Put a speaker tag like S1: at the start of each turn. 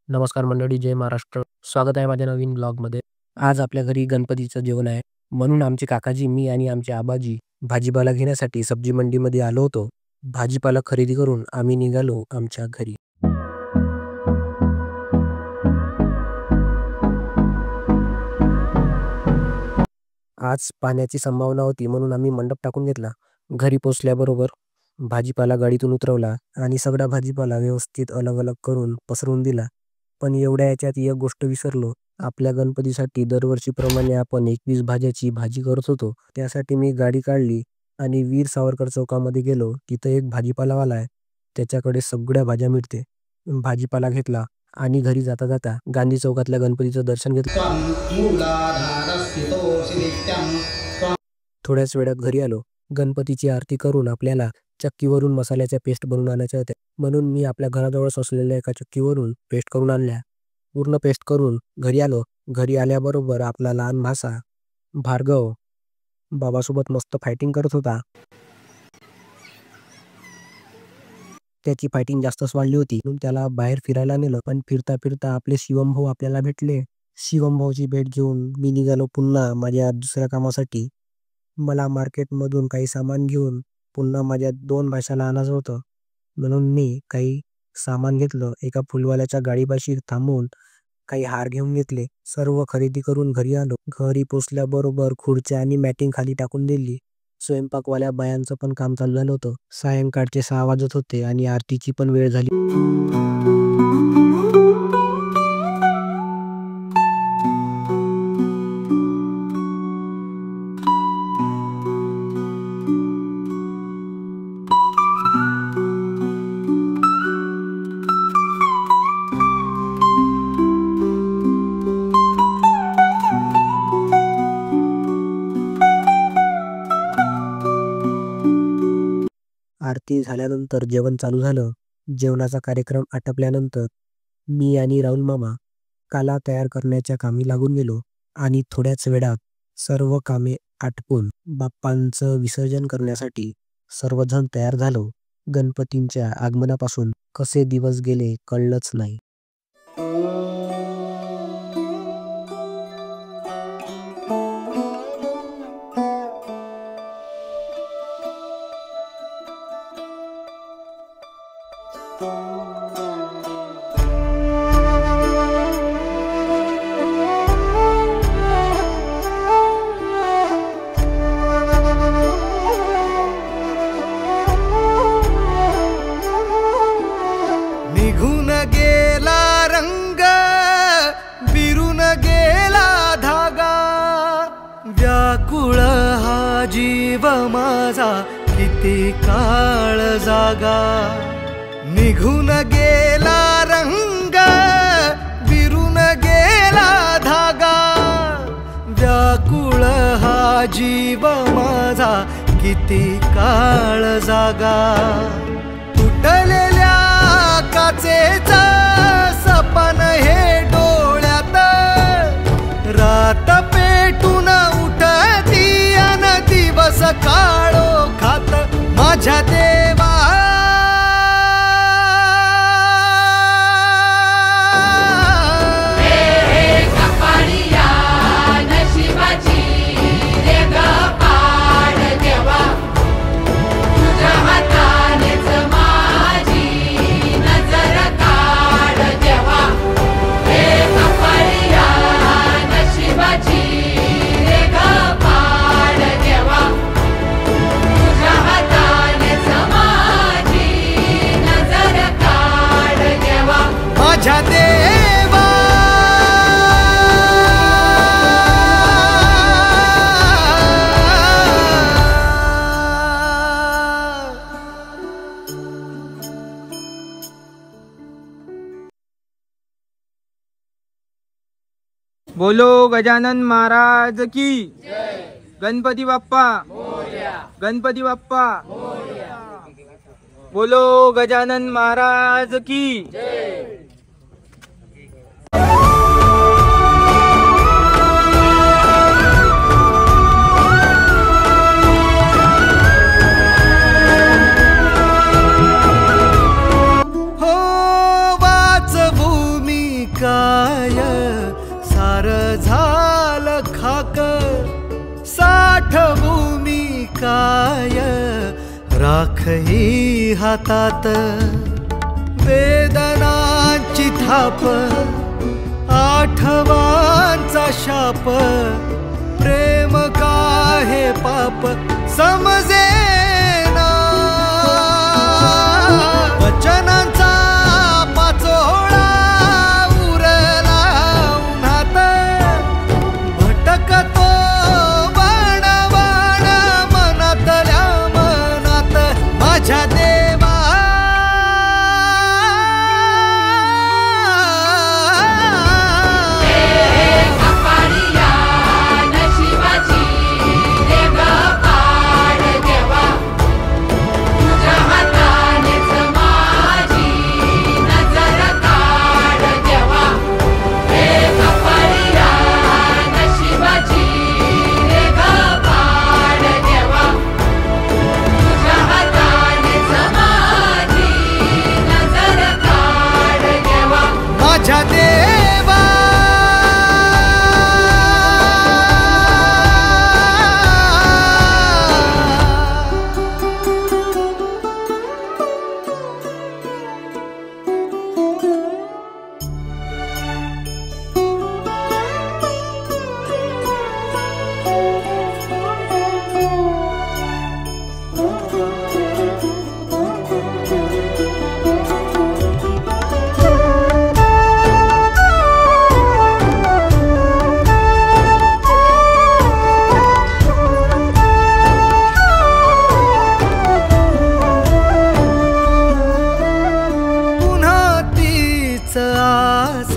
S1: नमस्कार मंडळी, जय महाराष्ट्र. स्वागत आहे माझ्या नवीन ब्लॉगमध्ये. आज आपल्या घरी गणपतीचं जेवण आहे, म्हणून आमचे काकाजी, मी आणि आमचे आबाजी भाजीपाला घेण्यासाठी सब्जी मंडीमध्ये आलो होतो. भाजीपाला खरेदी करून आम्ही निघालो आमच्या घरी. आज पाण्याची संभावना होती, म्हणून आम्ही मंडप टाकून घेतला. घरी पोचल्याबरोबर भाजीपाला गाडीतून उतरवला आणि सगळा भाजीपाला व्यवस्थित अलग अलग करून पसरवून दिला. पण एवढ्या याच्यात एक गोष्ट विसरलो. आपल्या गणपतीसाठी दरवर्षीप्रमाणे आपण 21 भाज्याची भाजी करत होतो. त्यासाठी मी गाडी काढली आणि वीर सावरकर चौकामध्ये गेलो. तिथं एक भाजीपालावाला आहे, त्याच्याकडे सगळ्या भाज्या मिळते. भाजीपाला घेतला आणि घरी जाता जाता गांधी चौकातल्या गणपतीचं दर्शन घेतलं. थोड्याच वेळात घरी आलो. गणपतीची आरती करून आपल्याला चक्कीवरून मसाल्याच्या पेस्ट बनवून आणायच्या होत्या, म्हणून मी आपल्या घराजवळच असलेल्या एका चक्कीवरून पेस्ट करून आणल्या. पूर्ण पेस्ट करून घरी आलो. घरी आल्याबरोबर आपला लहान भासा भार्गव बाबासोबत मस्त फायटिंग करत होता. त्याची फायटिंग जास्तच वाढली होती, म्हणून त्याला बाहेर फिरायला नेलं. पण फिरता फिरता आपले शिवम भाऊ आपल्याला भेटले. शिवम भाऊची भेट घेऊन मी निघालो पुन्हा माझ्या दुसऱ्या कामासाठी. मला मार्केटमधून काही सामान घेऊन पुन्हा माझ्या 2 भाषाला आणायचं होतं, म्हणून मी काही सामान घेतलं. एका फुलवाल्याच्या गाडीपाशी थांबून काही हार घेऊन घेतले. सर्व खरेदी करून घरी आलो. घरी पोचल्याबरोबर खुर्च्या आणि मॅटिंग खाली टाकून दिली. स्वयंपाकवाल्या बायांचं पण काम चालू झालं होतं. सायंकाळचे 6 वाजत होते आणि आरतीची पण वेळ झाली. आरती झाल्यानंतर जेवण चालू झालं. जेवणाचा कार्यक्रम आटपल्यानंतर मी आणि राहुल मामा काला तयार करण्याच्या कामी लागून गेलो आणि थोड्याच वेळात सर्व कामे आटपून बाप्पांचं विसर्जन करण्यासाठी सर्वजण तयार झालो. गणपतींच्या आगमनापासून कसे दिवस गेले कळलंच नाही.
S2: निघून गेला रंग, विरून गेला धागा, व्याकुळ हा जीव माझा किती काळ जागा. निघून गेला रंग, विरून गेला धागा, व्याकुळ हा जीव माझा किती काळ जागा. तुटलेल्या काचेचा सपन हे डोळ्यात, रात पेटून उठती अन दिवस काळो खात माझ्या देवा. माझ्या देवा
S3: बोलो गजानन महाराज की गणपती बाप्पा, गणपती बाप्पा. बोलो गजानन महाराज की.
S2: काय सार झालं खाक, साठभूमी काय राखही हातात, वेदनांची थाप आठवांचा शाप, प्रेम का हे पाप समजेना, वचनांचा पाचोळा उरला उन्हात, भटकतो बाण बाण मनातल्या मनात, माझ्या देवा माझ्या देवा आस